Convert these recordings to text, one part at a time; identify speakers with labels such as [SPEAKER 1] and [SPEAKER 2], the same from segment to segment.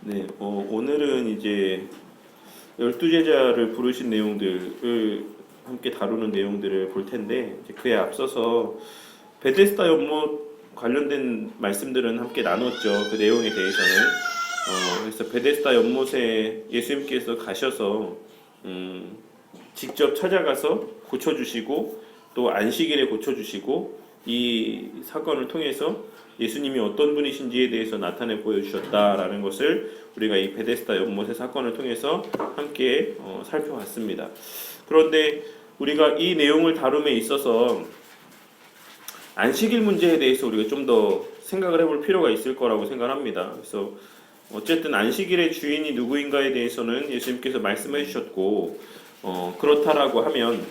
[SPEAKER 1] 네, 오늘은 이제 열두 제자를 부르신 내용들을 함께 다루는 내용들을 볼 텐데 이제 그에 앞서서 베데스다 연못 관련된 말씀들은 함께 나눴죠. 그 내용에 대해서는 그래서 베데스다 연못에 예수님께서 가셔서 직접 찾아가서 고쳐주시고 또 안식일에 고쳐주시고 이 사건을 통해서 예수님이 어떤 분이신지에 대해서 나타내 보여주셨다라는 것을 우리가 이 베데스다 연못의 사건을 통해서 함께 살펴봤습니다. 그런데 우리가 이 내용을 다룸에 있어서 안식일 문제에 대해서 우리가 좀 더 생각을 해볼 필요가 있을 거라고 생각합니다. 그래서 어쨌든 안식일의 주인이 누구인가에 대해서는 예수님께서 말씀해 주셨고 그렇다라고 하면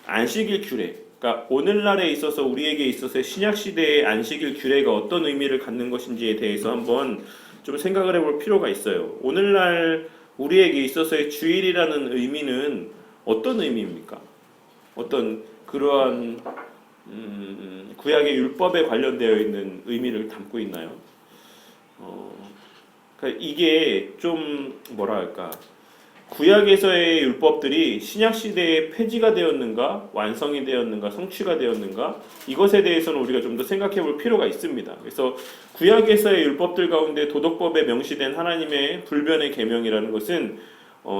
[SPEAKER 1] 안식일 규례, 그러니까 오늘날에 있어서 우리에게 있어서의 신약 시대의 안식일 규례가 어떤 의미를 갖는 것인지에 대해서 한번 좀 생각을 해볼 필요가 있어요. 오늘날 우리에게 있어서의 주일이라는 의미는 어떤 의미입니까? 어떤 그러한 구약의 율법에 관련되어 있는 의미를 담고 있나요? 그러니까 이게 좀 뭐랄까 구약에서의 율법들이 신약 시대에 폐지가 되었는가, 완성이 되었는가, 성취가 되었는가 이것에 대해서는 우리가 좀 더 생각해 볼 필요가 있습니다. 그래서 구약에서의 율법들 가운데 도덕법에 명시된 하나님의 불변의 계명이라는 것은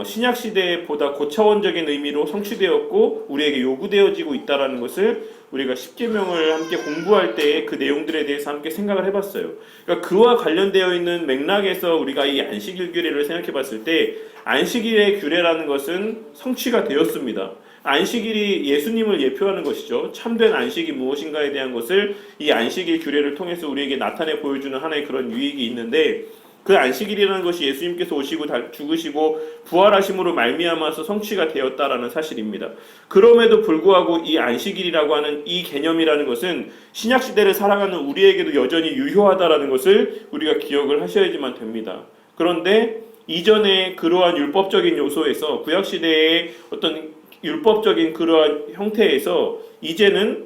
[SPEAKER 1] 신약 시대에 보다 고차원적인 의미로 성취되었고 우리에게 요구되어지고 있다는 것을 우리가 십계명을 함께 공부할 때 그 내용들에 대해서 함께 생각을 해봤어요. 그러니까 그와 관련되어 있는 맥락에서 우리가 이 안식일 규례를 생각해봤을 때 안식일의 규례라는 것은 성취가 되었습니다. 안식일이 예수님을 예표하는 것이죠. 참된 안식이 무엇인가에 대한 것을 이 안식일 규례를 통해서 우리에게 나타내 보여주는 하나의 그런 유익이 있는데 그 안식일이라는 것이 예수님께서 오시고 죽으시고 부활하심으로 말미암아서 성취가 되었다라는 사실입니다. 그럼에도 불구하고 이 안식일이라고 하는 이 개념이라는 것은 신약 시대를 살아가는 우리에게도 여전히 유효하다라는 것을 우리가 기억을 하셔야지만 됩니다. 그런데 이전에 그러한 율법적인 요소에서 구약 시대의 어떤 율법적인 그러한 형태에서 이제는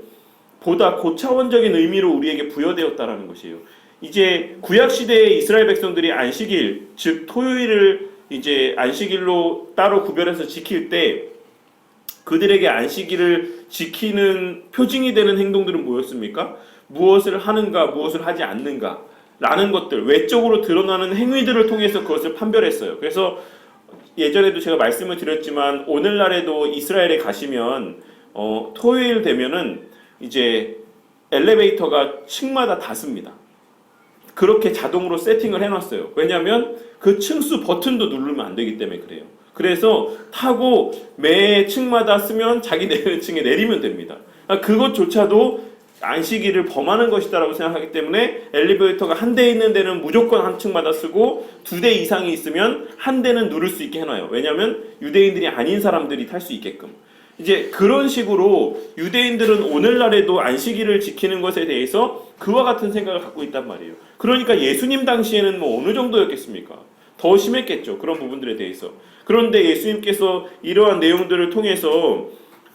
[SPEAKER 1] 보다 고차원적인 의미로 우리에게 부여되었다라는 것이에요. 이제 구약 시대의 이스라엘 백성들이 안식일, 즉 토요일을 이제 안식일로 따로 구별해서 지킬 때 그들에게 안식일을 지키는 표징이 되는 행동들은 뭐였습니까? 무엇을 하는가, 무엇을 하지 않는가 라는 것들, 외적으로 드러나는 행위들을 통해서 그것을 판별했어요. 그래서 예전에도 제가 말씀을 드렸지만 오늘날에도 이스라엘에 가시면 토요일 되면은 이제 엘리베이터가 층마다 닫습니다. 그렇게 자동으로 세팅을 해놨어요. 왜냐하면 그 층수 버튼도 누르면 안 되기 때문에 그래요. 그래서 타고 매 층마다 쓰면 자기 내리는 층에 내리면 됩니다. 그것조차도 안식일을 범하는 것이다라고 생각하기 때문에 엘리베이터가 한 대 있는 데는 무조건 한 층마다 쓰고 두 대 이상이 있으면 한 대는 누를 수 있게 해놔요. 왜냐하면 유대인들이 아닌 사람들이 탈 수 있게끔. 이제 그런 식으로 유대인들은 오늘날에도 안식일을 지키는 것에 대해서 그와 같은 생각을 갖고 있단 말이에요. 그러니까 예수님 당시에는 뭐 어느 정도였겠습니까? 더 심했겠죠. 그런 부분들에 대해서. 그런데 예수님께서 이러한 내용들을 통해서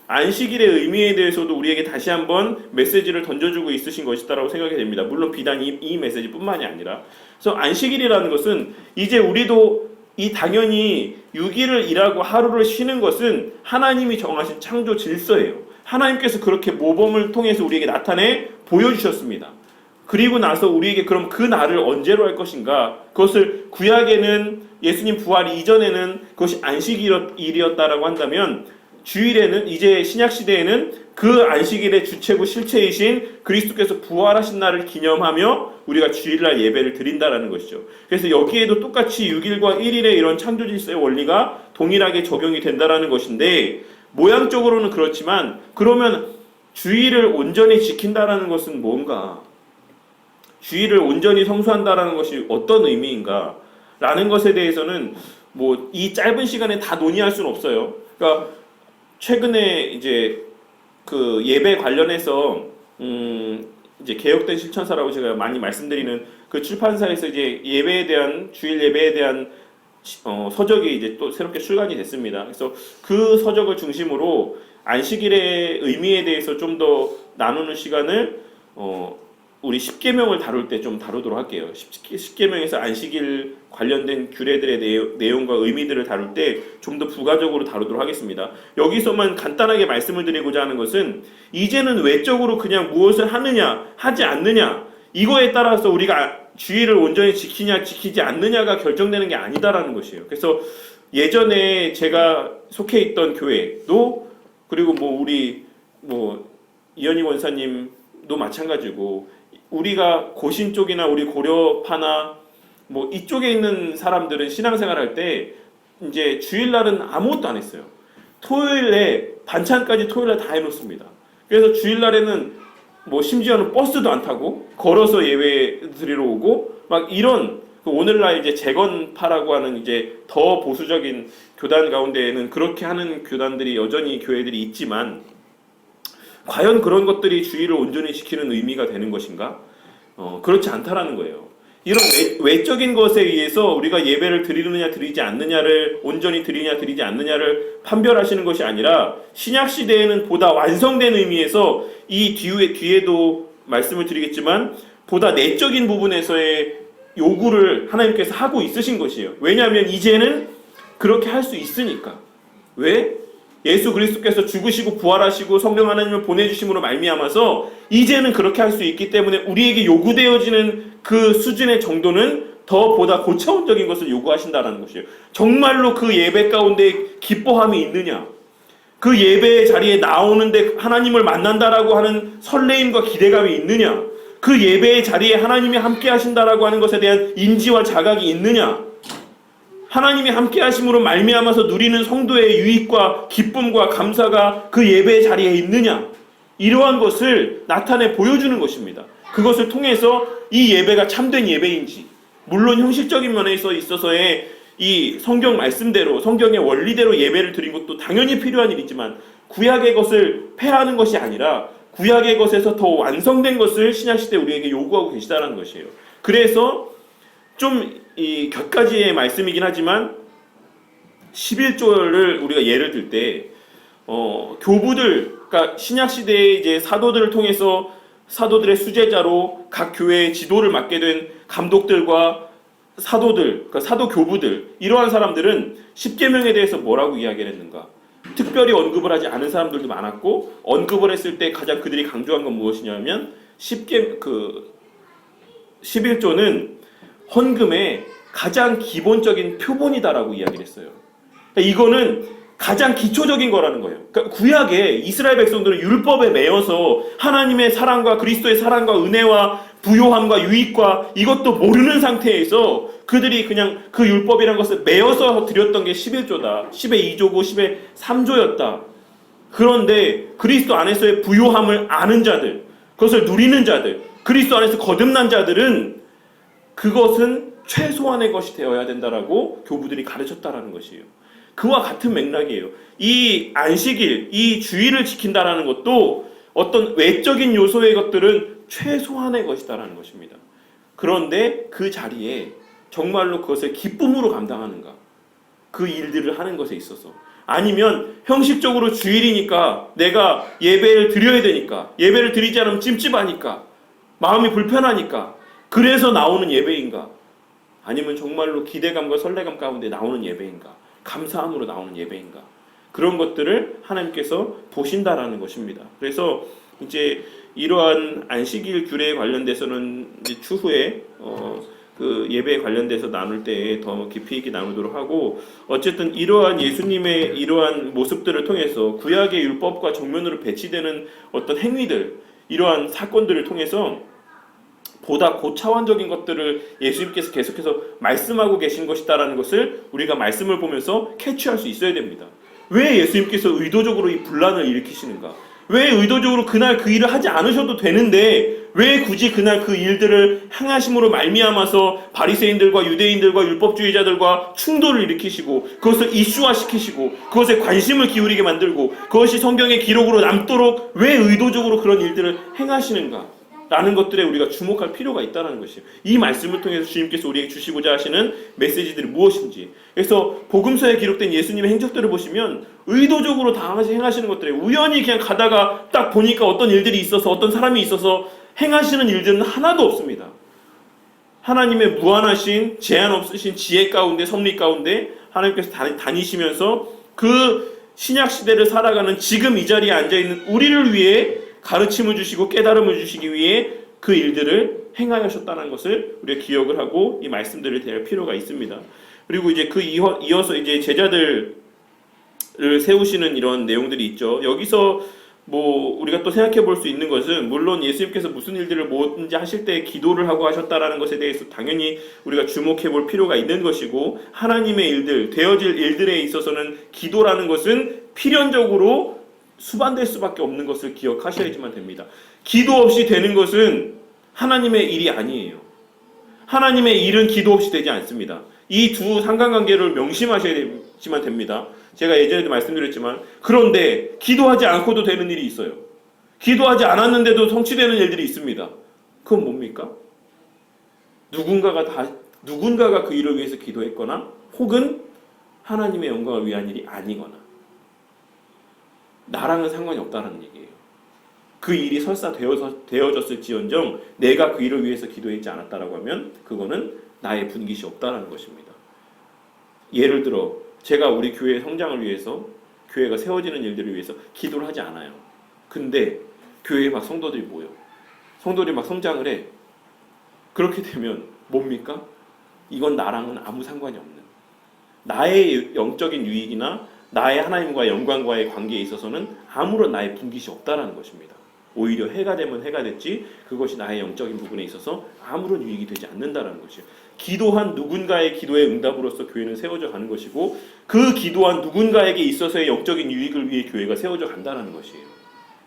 [SPEAKER 1] 안식일의 의미에 대해서도 우리에게 다시 한번 메시지를 던져주고 있으신 것이다라고 생각이 됩니다. 물론 비단 이 메시지뿐만이 아니라. 그래서 안식일이라는 것은 이제 우리도 당연히 6일을 일하고 하루를 쉬는 것은 하나님이 정하신 창조 질서예요. 하나님께서 그렇게 모범을 통해서 우리에게 나타내 보여주셨습니다. 그리고 나서 우리에게 그럼 그 날을 언제로 할 것인가? 그것을 구약에는 예수님 부활 이전에는 그것이 안식일이었다라고 한다면 주일에는 이제 신약 시대에는 그 안식일의 주체고 실체이신 그리스도께서 부활하신 날을 기념하며 우리가 주일날 예배를 드린다라는 것이죠. 그래서 여기에도 똑같이 6일과 1일의 이런 창조 질서의 원리가 동일하게 적용이 된다라는 것인데 모양적으로는 그렇지만 그러면 주일을 온전히 지킨다라는 것은 뭔가? 주일을 온전히 성수한다라는 것이 어떤 의미인가? 라는 것에 대해서는 뭐 이 짧은 시간에 다 논의할 수는 없어요. 그러니까 최근에 이제 그 예배 관련해서 이제 개혁된 실천사라고 제가 많이 말씀드리는 그 출판사에서 이제 예배에 대한 주일 예배에 대한 서적이 이제 또 새롭게 출간이 됐습니다. 그래서 그 서적을 중심으로 안식일의 의미에 대해서 좀 더 나누는 시간을 우리 십계명을 다룰 때 좀 다루도록 할게요. 십계명에서 안식일 관련된 규례들의 내용과 의미들을 다룰 때 좀 더 부가적으로 다루도록 하겠습니다. 여기서만 간단하게 말씀을 드리고자 하는 것은 이제는 외적으로 그냥 무엇을 하느냐 하지 않느냐 이거에 따라서 우리가 주의를 온전히 지키냐 지키지 않느냐가 결정되는 게 아니다라는 것이에요. 그래서 예전에 제가 속해 있던 교회도 그리고 우리 이현희 원사님도 마찬가지고 우리가 고신 쪽이나 우리 고려파나 이쪽에 있는 사람들은 신앙생활할 때 이제 주일날은 아무것도 안 했어요. 토요일에 반찬까지 토요일에 다 해놓습니다. 그래서 주일날에는 심지어는 버스도 안 타고 걸어서 예배 드리러 오고 이런 오늘날 이제 재건파라고 하는 이제 더 보수적인 교단 가운데에는 그렇게 하는 교단들이 여전히 교회들이 있지만 과연 그런 것들이 주의를 온전히 지키는 의미가 되는 것인가? 그렇지 않다라는 거예요. 이런 외적인 것에 의해서 우리가 예배를 드리느냐 드리지 않느냐를 온전히 드리냐 드리지 않느냐를 판별하시는 것이 아니라 신약 시대에는 보다 완성된 의미에서 이 뒤에도 말씀을 드리겠지만 보다 내적인 부분에서의 요구를 하나님께서 하고 있으신 것이에요. 왜냐하면 이제는 그렇게 할 수 있으니까. 왜? 예수 그리스도께서 죽으시고 부활하시고 성령 하나님을 보내주심으로 말미암아서 이제는 그렇게 할 수 있기 때문에 우리에게 요구되어지는 그 수준의 정도는 더 보다 고차원적인 것을 요구하신다는 것이에요. 정말로 그 예배 가운데 기뻐함이 있느냐? 그 예배의 자리에 나오는데 하나님을 만난다라고 하는 설레임과 기대감이 있느냐? 그 예배의 자리에 하나님이 함께 하신다라고 하는 것에 대한 인지와 자각이 있느냐? 하나님이 함께 하심으로 말미암아서 누리는 성도의 유익과 기쁨과 감사가 그 예배의 자리에 있느냐? 이러한 것을 나타내 보여주는 것입니다. 그것을 통해서 이 예배가 참된 예배인지, 물론 형식적인 면에 있어서의 이 성경 말씀대로 성경의 원리대로 예배를 드린 것도 당연히 필요한 일이지만 구약의 것을 폐하는 것이 아니라 구약의 것에서 더 완성된 것을 신약시대 우리에게 요구하고 계시다는 것이에요. 그래서 좀 이 곁가지의 말씀이긴 하지만 11조를 우리가 예를 들 때 교부들, 그러니까 신약시대의 이제 사도들을 통해서 사도들의 수제자로 각 교회의 지도를 맡게 된 감독들과 사도들, 그러니까 사도 교부들, 이러한 사람들은 십계명에 대해서 뭐라고 이야기를 했는가? 특별히 언급을 하지 않은 사람들도 많았고 언급을 했을 때 가장 그들이 강조한 건 무엇이냐면 11조는 헌금의 가장 기본적인 표본이다라고 이야기를 했어요. 그러니까 이거는 가장 기초적인 거라는 거예요. 그러니까 구약에 이스라엘 백성들은 율법에 매여서 하나님의 사랑과 그리스도의 사랑과 은혜와 부요함과 유익과 이것도 모르는 상태에서 그들이 그냥 그 율법이라는 것을 매여서 드렸던 게 11조다. 10의 2조고 10의 3조였다. 그런데 그리스도 안에서의 부요함을 아는 자들, 그것을 누리는 자들, 그리스도 안에서 거듭난 자들은 그것은 최소한의 것이 되어야 된다라고 교부들이 가르쳤다라는 것이에요. 그와 같은 맥락이에요. 이 안식일, 이 주의를 지킨다라는 것도 어떤 외적인 요소의 것들은 최소한의 것이다라는 것입니다. 그런데 그 자리에 정말로 그것을 기쁨으로 감당하는가? 그 일들을 하는 것에 있어서. 아니면 형식적으로 주일이니까 내가 예배를 드려야 되니까, 예배를 드리지 않으면 찜찜하니까, 마음이 불편하니까 그래서 나오는 예배인가? 아니면 정말로 기대감과 설레감 가운데 나오는 예배인가? 감사함으로 나오는 예배인가? 그런 것들을 하나님께서 보신다라는 것입니다. 그래서 이제 이러한 안식일 규례에 관련돼서는 이제 추후에 그 예배에 관련돼서 나눌 때 더 깊이 있게 나누도록 하고, 어쨌든 이러한 예수님의 이러한 모습들을 통해서 구약의 율법과 정면으로 배치되는 어떤 행위들, 이러한 사건들을 통해서 보다 고차원적인 것들을 예수님께서 계속해서 말씀하고 계신 것이다라는 것을 우리가 말씀을 보면서 캐치할 수 있어야 됩니다. 왜 예수님께서 의도적으로 이 분란을 일으키시는가? 왜 의도적으로 그날 그 일을 하지 않으셔도 되는데 왜 굳이 그날 그 일들을 행하심으로 말미암아서 바리새인들과 유대인들과 율법주의자들과 충돌을 일으키시고 그것을 이슈화시키시고 그것에 관심을 기울이게 만들고 그것이 성경의 기록으로 남도록 왜 의도적으로 그런 일들을 행하시는가? 라는 것들에 우리가 주목할 필요가 있다는 것이에요. 이 말씀을 통해서 주님께서 우리에게 주시고자 하시는 메시지들이 무엇인지. 그래서 복음서에 기록된 예수님의 행적들을 보시면 의도적으로 다 행하시는 것들이 우연히 그냥 가다가 딱 보니까 어떤 일들이 있어서 어떤 사람이 있어서 행하시는 일들은 하나도 없습니다. 하나님의 무한하신 제한 없으신 지혜 가운데 섭리 가운데 하나님께서 다니시면서 그 신약 시대를 살아가는 지금 이 자리에 앉아 있는 우리를 위해 가르침을 주시고 깨달음을 주시기 위해 그 일들을 행하셨다는 것을 우리가 기억을 하고 이 말씀들을 대할 필요가 있습니다. 그리고 이제 이어서 이제 제자들을 세우시는 이런 내용들이 있죠. 여기서 뭐 우리가 또 생각해 볼 수 있는 것은, 물론 예수님께서 무슨 일들을 뭐든지 하실 때 기도를 하고 하셨다라는 것에 대해서 당연히 우리가 주목해 볼 필요가 있는 것이고, 하나님의 일들, 되어질 일들에 있어서는 기도라는 것은 필연적으로 수반될 수밖에 없는 것을 기억하셔야지만 됩니다. 기도 없이 되는 것은 하나님의 일이 아니에요. 하나님의 일은 기도 없이 되지 않습니다. 이 두 상관관계를 명심하셔야지만 됩니다. 제가 예전에도 말씀드렸지만, 그런데 기도하지 않고도 되는 일이 있어요. 기도하지 않았는데도 성취되는 일들이 있습니다. 그건 뭡니까? 누군가가 그 일을 위해서 기도했거나, 혹은 하나님의 영광을 위한 일이 아니거나, 나랑은 상관이 없다는 얘기예요. 그 일이 설사 되어졌을지언정 내가 그 일을 위해서 기도했지 않았다라고 하면 그거는 나의 분깃이 없다는 것입니다. 예를 들어 제가 우리 교회의 성장을 위해서, 교회가 세워지는 일들을 위해서 기도를 하지 않아요. 근데 교회에 막 성도들이 모여, 성도들이 막 성장을 해. 그렇게 되면 뭡니까? 이건 나랑은 아무 상관이 없는, 나의 영적인 유익이나 나의 하나님과의 영광과의 관계에 있어서는 아무런 나의 분깃이 없다라는 것입니다. 오히려 해가 되면 해가 됐지, 그것이 나의 영적인 부분에 있어서 아무런 유익이 되지 않는다라는 것이에요. 기도한 누군가의 기도의 응답으로서 교회는 세워져 가는 것이고, 그 기도한 누군가에게 있어서의 영적인 유익을 위해 교회가 세워져 간다는 것이에요.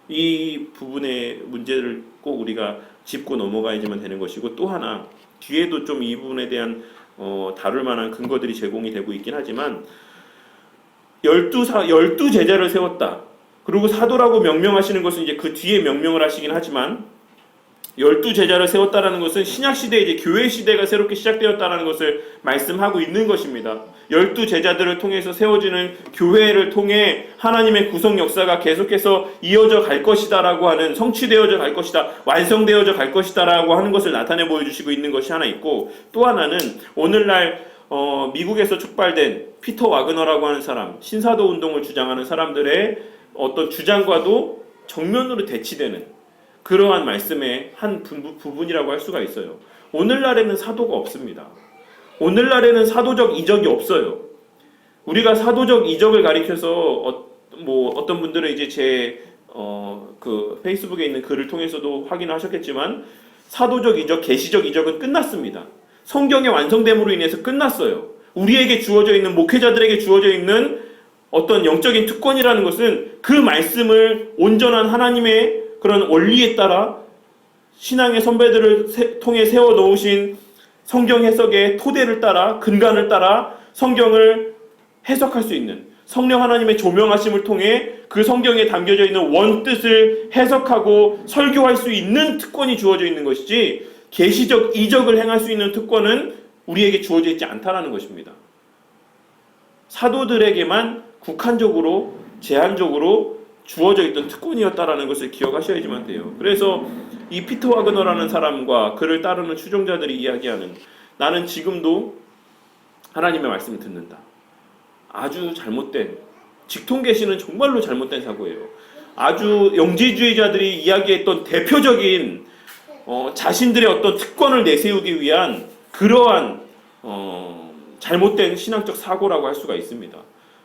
[SPEAKER 1] 이 부분의 문제를 꼭 우리가 짚고 넘어가야지만 되는 것이고, 또 하나 뒤에도 좀 이 부분에 대한 다룰 만한 근거들이 제공이 되고 있긴 하지만, 12 제자를 세웠다. 그리고 사도라고 명명하시는 것은 이제 그 뒤에 명명을 하시긴 하지만, 12 제자를 세웠다라는 것은 신약시대에 이제 교회 시대가 새롭게 시작되었다는 것을 말씀하고 있는 것입니다. 12 제자들을 통해서 세워지는 교회를 통해 하나님의 구성 역사가 계속해서 이어져 갈 것이다라고 하는, 성취되어져 갈 것이다, 완성되어져 갈 것이다라고 하는 것을 나타내 보여주시고 있는 것이 하나 있고, 또 하나는 오늘날 미국에서 촉발된 피터 와그너라고 하는 사람, 신사도 운동을 주장하는 사람들의 어떤 주장과도 정면으로 대치되는 그러한 말씀의 한 부분이라고 할 수가 있어요. 오늘날에는 사도가 없습니다. 오늘날에는 사도적 이적이 없어요. 우리가 사도적 이적을 가리켜서 어떤 분들은 이제 제 그 페이스북에 있는 글을 통해서도 확인하셨겠지만, 사도적 이적, 계시적 이적은 끝났습니다. 성경의 완성됨으로 인해서 끝났어요. 우리에게 주어져 있는, 목회자들에게 주어져 있는 어떤 영적인 특권이라는 것은 그 말씀을 온전한 하나님의 그런 원리에 따라 신앙의 선배들을 통해 세워 놓으신 성경 해석의 토대를 따라, 근간을 따라 성경을 해석할 수 있는, 성령 하나님의 조명하심을 통해 그 성경에 담겨져 있는 원뜻을 해석하고 설교할 수 있는 특권이 주어져 있는 것이지, 계시적 이적을 행할 수 있는 특권은 우리에게 주어져 있지 않다라는 것입니다. 사도들에게만 국한적으로, 제한적으로 주어져 있던 특권이었다라는 것을 기억하셔야지만 돼요. 그래서 이 피터 와그너라는 사람과 그를 따르는 추종자들이 이야기하는, 나는 지금도 하나님의 말씀을 듣는다, 아주 잘못된, 직통계시는 정말로 잘못된 사고예요. 아주 영지주의자들이 이야기했던 대표적인 자신들의 어떤 특권을 내세우기 위한 그러한 잘못된 신앙적 사고라고 할 수가 있습니다.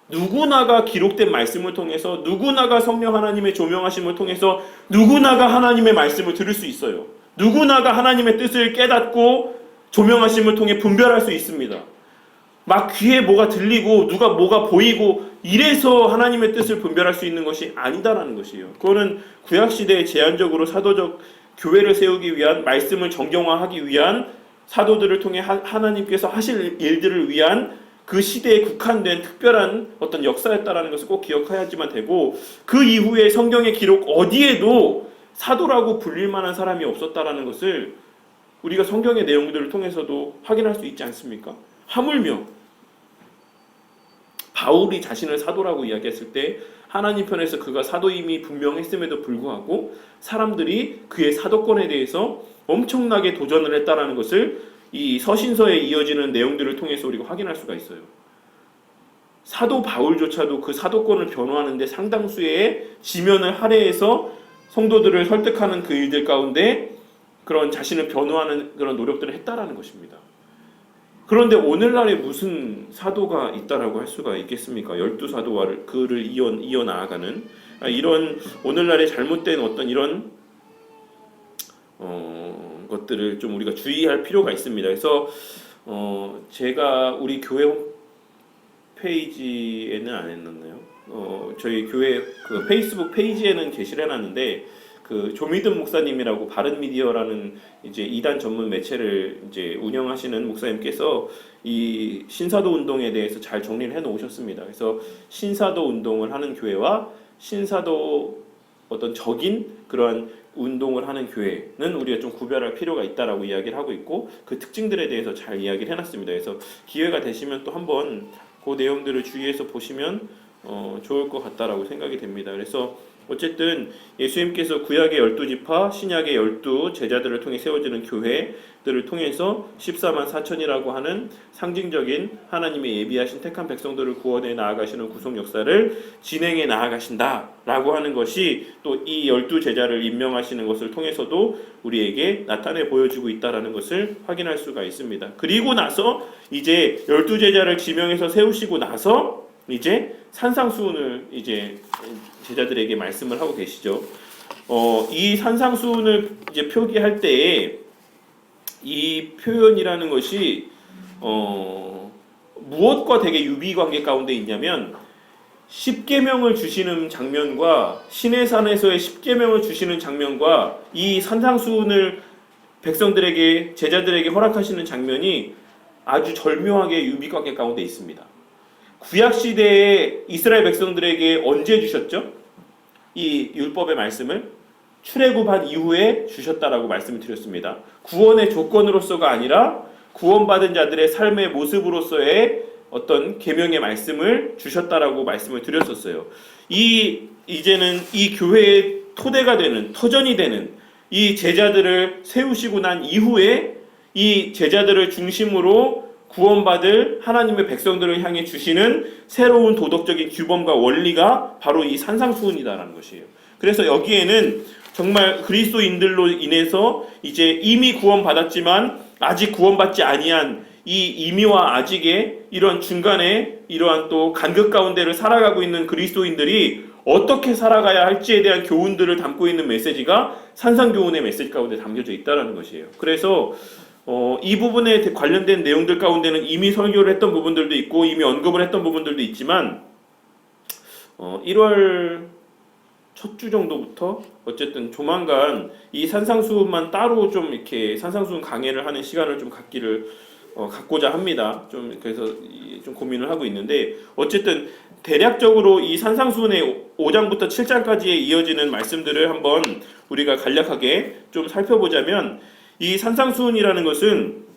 [SPEAKER 1] 누구나가 기록된 말씀을 통해서, 누구나가 성령 하나님의 조명하심을 통해서 누구나가 하나님의 말씀을 들을 수 있어요. 누구나가 하나님의 뜻을 깨닫고 조명하심을 통해 분별할 수 있습니다. 막 귀에 뭐가 들리고 누가 뭐가 보이고 이래서 하나님의 뜻을 분별할 수 있는 것이 아니다라는 것이에요. 그거는 구약시대에 제한적으로 사도적 교회를 세우기 위한, 말씀을 정경화하기 위한, 사도들을 통해 하나님께서 하실 일들을 위한 그 시대에 국한된 특별한 어떤 역사였다라는 것을 꼭 기억해야지만 되고, 그 이후에 성경의 기록 어디에도 사도라고 불릴 만한 사람이 없었다라는 것을 우리가 성경의 내용들을 통해서도 확인할 수 있지 않습니까? 하물며 바울이 자신을 사도라고 이야기했을 때 하나님 편에서 그가 사도임이 분명했음에도 불구하고 사람들이 그의 사도권에 대해서 엄청나게 도전을 했다라는 것을 이 서신서에 이어지는 내용들을 통해서 우리가 확인할 수가 있어요. 사도 바울조차도 그 사도권을 변호하는데 상당수의 지면을 할애해서 성도들을 설득하는 그 일들 가운데 그런 자신을 변호하는 그런 노력들을 했다라는 것입니다. 그런데 오늘날에 무슨 사도가 있다라고 할 수가 있겠습니까? 12사도와 그를 이어 나아가는 이런 오늘날의 잘못된 어떤 이런 것들을 좀 우리가 주의할 필요가 있습니다. 그래서 제가 우리 교회 페이지에는 안 했었나요? 저희 교회 그 페이스북 페이지에는 게시를 해놨는데 그 조미든 목사님이라고 바른미디어라는 이제 이단 전문 매체를 이제 운영하시는 목사님께서 이 신사도 운동에 대해서 잘 정리를 해 놓으셨습니다. 그래서 신사도 운동을 하는 교회와 신사도 어떤 적인 그러한 운동을 하는 교회는 우리가 좀 구별할 필요가 있다라고 이야기를 하고 있고 그 특징들에 대해서 잘 이야기를 해놨습니다. 그래서 기회가 되시면 또 한번 그 내용들을 주의해서 보시면 좋을 것 같다라고 생각이 됩니다. 그래서 어쨌든 예수님께서 구약의 12지파, 신약의 12 제자들을 통해 세워지는 교회들을 통해서 14만 4천이라고 하는 상징적인 하나님의 예비하신 택한 백성들을 구원해 나아가시는 구속 역사를 진행해 나아가신다라고 하는 것이 또 이 12 제자를 임명하시는 것을 통해서도 우리에게 나타내 보여주고 있다라는 것을 확인할 수가 있습니다. 그리고 나서 이제 12 제자를 지명해서 세우시고 나서 이제 산상수훈을 이제 제자들에게 말씀을 하고 계시죠. 이 산상수훈을 이제 표기할 때에 이 표현이라는 것이 무엇과 되게 유비 관계 가운데 있냐면 십계명을 주시는 장면과 시내산에서의 십계명을 주시는 장면과 이 산상수훈을 백성들에게 제자들에게 허락하시는 장면이 아주 절묘하게 유비 관계 가운데 있습니다. 구약 시대에 이스라엘 백성들에게 언제 주셨죠? 이 율법의 말씀을 출애굽한 이후에 주셨다라고 말씀을 드렸습니다. 구원의 조건으로서가 아니라 구원받은 자들의 삶의 모습으로서의 어떤 계명의 말씀을 주셨다라고 말씀을 드렸었어요. 이제는 이 교회의 토대가 되는 터전이 되는 이 제자들을 세우시고 난 이후에 이 제자들을 중심으로 구원받을 하나님의 백성들을 향해 주시는 새로운 도덕적인 규범과 원리가 바로 이 산상수훈이다라는 것이에요. 그래서 여기에는 정말 그리스도인들로 인해서 이제 이미 구원받았지만 아직 구원받지 아니한 이 이미와 아직의 이런 중간에 이러한 또 간극 가운데를 살아가고 있는 그리스도인들이 어떻게 살아가야 할지에 대한 교훈들을 담고 있는 메시지가 산상교훈의 메시지 가운데 담겨져 있다는 것이에요. 그래서 이 부분에 관련된 내용들 가운데는 이미 설교를 했던 부분들도 있고 이미 언급을 했던 부분들도 있지만 1월 첫 주 정도부터 어쨌든 조만간 이 산상수훈만 따로 좀 이렇게 산상수훈 강해를 하는 시간을 좀 갖고자 합니다. 좀 그래서 좀 고민을 하고 있는데 어쨌든 대략적으로 이 산상수훈의 5장부터 7장까지에 이어지는 말씀들을 한번 우리가 간략하게 좀 살펴보자면 이 산상수훈이라는 것은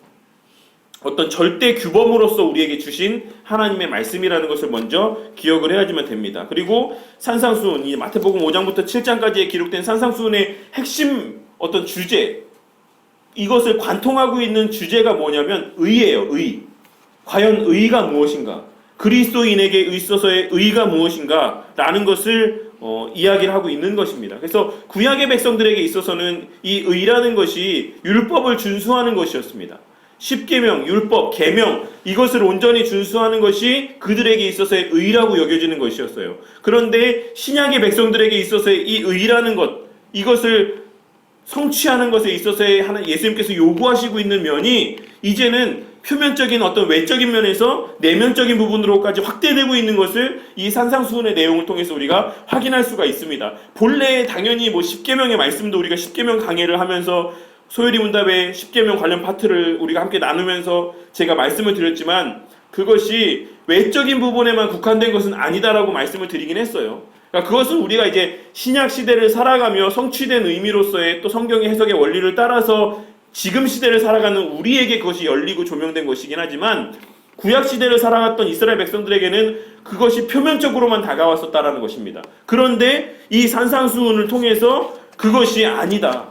[SPEAKER 1] 어떤 절대 규범으로서 우리에게 주신 하나님의 말씀이라는 것을 먼저 기억을 해야지만 됩니다. 그리고 산상수훈, 이 마태복음 5장부터 7장까지에 기록된 산상수훈의 핵심 어떤 주제, 이것을 관통하고 있는 주제가 뭐냐면 의예요. 의. 과연 의가 무엇인가? 그리스도인에게 있어서의 의가 무엇인가? 라는 것을 이야기를 하고 있는 것입니다. 그래서 구약의 백성들에게 있어서는 이 의라는 것이 율법을 준수하는 것이었습니다. 십계명, 율법, 계명 이것을 온전히 준수하는 것이 그들에게 있어서의 의라고 여겨지는 것이었어요. 그런데 신약의 백성들에게 있어서의 이 의라는 것, 이것을 성취하는 것에 있어서의 예수님께서 요구하시고 있는 면이 이제는 표면적인 어떤 외적인 면에서 내면적인 부분으로까지 확대되고 있는 것을 이 산상수훈의 내용을 통해서 우리가 확인할 수가 있습니다. 본래 당연히 십계명의 말씀도 우리가 십계명 강해를 하면서 소요리 문답의 십계명 관련 파트를 우리가 함께 나누면서 제가 말씀을 드렸지만 그것이 외적인 부분에만 국한된 것은 아니다라고 말씀을 드리긴 했어요. 그러니까 그것은 우리가 이제 신약 시대를 살아가며 성취된 의미로서의 또 성경의 해석의 원리를 따라서 지금 시대를 살아가는 우리에게 그것이 열리고 조명된 것이긴 하지만 구약 시대를 살아갔던 이스라엘 백성들에게는 그것이 표면적으로만 다가왔었다라는 것입니다. 그런데 이 산상수훈을 통해서 그것이 아니다.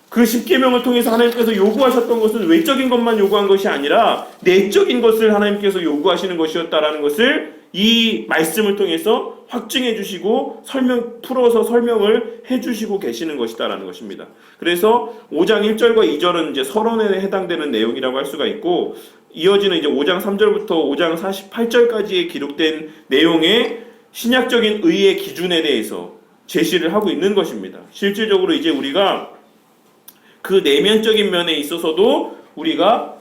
[SPEAKER 1] 그 십계명을 통해서 하나님께서 요구하셨던 것은 외적인 것만 요구한 것이 아니라 내적인 것을 하나님께서 요구하시는 것이었다라는 것을 이 말씀을 통해서 확증해 주시고 풀어서 설명을 해 주시고 계시는 것이다라는 것입니다. 그래서 5장 1절과 2절은 이제 서론에 해당되는 내용이라고 할 수가 있고, 이어지는 이제 5장 3절부터 5장 48절까지의 기록된 내용의 신약적인 의의 기준에 대해서 제시를 하고 있는 것입니다. 실질적으로 이제 우리가 그 내면적인 면에 있어서도 우리가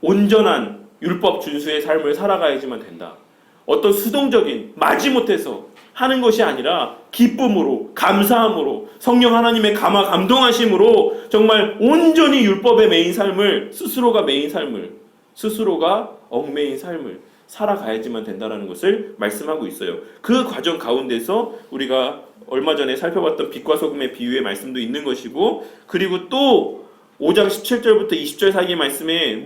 [SPEAKER 1] 온전한 율법 준수의 삶을 살아가야지만 된다. 어떤 수동적인 마지못해서 하는 것이 아니라 기쁨으로, 감사함으로, 성령 하나님의 감동하심으로 정말 온전히 율법에 매인 삶을, 스스로가 얽매인 삶을 살아가야지만 된다는 것을 말씀하고 있어요. 그 과정 가운데서 우리가 얼마 전에 살펴봤던 빛과 소금의 비유의 말씀도 있는 것이고, 그리고 또 5장 17절부터 20절 사이의 말씀에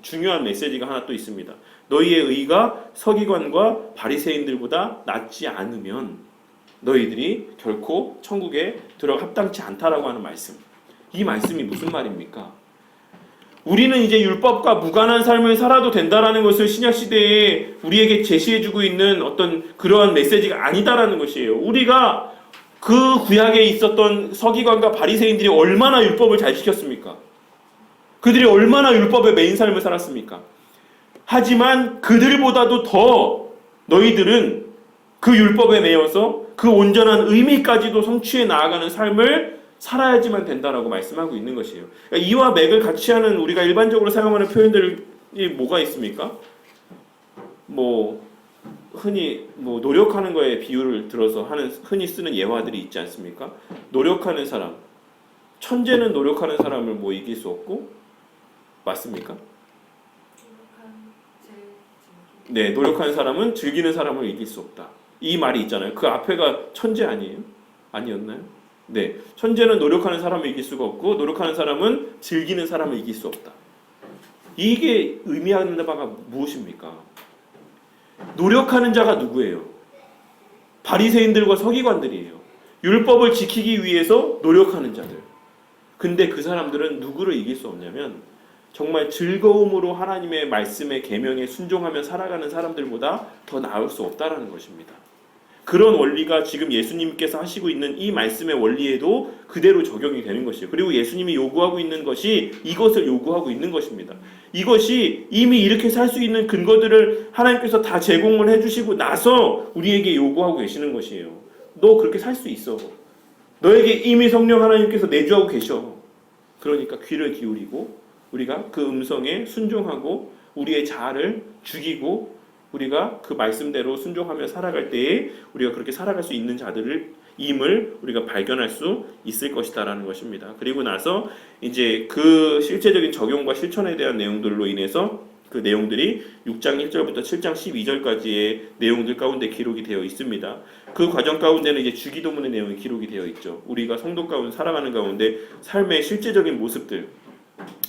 [SPEAKER 1] 중요한 메시지가 하나 또 있습니다. 너희의 의가 서기관과 바리새인들보다 낫지 않으면 너희들이 결코 천국에 들어가 합당치 않다라고 하는 말씀. 이 말씀이 무슨 말입니까? 우리는 이제 율법과 무관한 삶을 살아도 된다라는 것을 신약시대에 우리에게 제시해주고 있는 어떤 그러한 메시지가 아니다라는 것이에요. 우리가 그 구약에 있었던 서기관과 바리새인들이 얼마나 율법을 잘 지켰습니까? 그들이 얼마나 율법에 매인 삶을 살았습니까? 하지만 그들보다도 더 너희들은 그 율법에 매여서 그 온전한 의미까지도 성취해 나아가는 삶을 살아야지만 된다라고 말씀하고 있는 것이에요. 그러니까 이와 맥을 같이 하는 우리가 일반적으로 사용하는 표현들이 뭐가 있습니까? 흔히 노력하는 거에 비유를 들어서 흔히 쓰는 예화들이 있지 않습니까? 노력하는 사람, 천재는 노력하는 사람을 이길 수 없고, 맞습니까? 네, 노력하는 사람은 즐기는 사람을 이길 수 없다. 이 말이 있잖아요. 그 앞에가 천재 아니에요? 아니었나요? 네, 천재는 노력하는 사람을 이길 수가 없고, 노력하는 사람은 즐기는 사람을 이길 수 없다. 이게 의미하는 바가 무엇입니까? 노력하는 자가 누구예요? 바리새인들과 서기관들이에요. 율법을 지키기 위해서 노력하는 자들. 근데 그 사람들은 누구를 이길 수 없냐면 정말 즐거움으로 하나님의 말씀의 계명에 순종하며 살아가는 사람들보다 더 나을 수 없다라는 것입니다. 그런 원리가 지금 예수님께서 하시고 있는 이 말씀의 원리에도 그대로 적용이 되는 것이에요. 그리고 예수님이 요구하고 있는 것이 이것을 요구하고 있는 것입니다. 이것이 이미 이렇게 살 수 있는 근거들을 하나님께서 다 제공을 해주시고 나서 우리에게 요구하고 계시는 것이에요. 너 그렇게 살 수 있어. 너에게 이미 성령 하나님께서 내주하고 계셔. 그러니까 귀를 기울이고 우리가 그 음성에 순종하고 우리의 자아를 죽이고 우리가 그 말씀대로 순종하며 살아갈 때에 우리가 그렇게 살아갈 수 있는 자들임을 우리가 발견할 수 있을 것이다라는 것입니다. 그리고 나서 이제 그 실제적인 적용과 실천에 대한 내용들로 인해서 그 내용들이 6장 1절부터 7장 12절까지의 내용들 가운데 기록이 되어 있습니다. 그 과정 가운데는 이제 주기도문의 내용이 기록이 되어 있죠. 우리가 성도 가운데 살아가는 가운데 삶의 실제적인 모습들,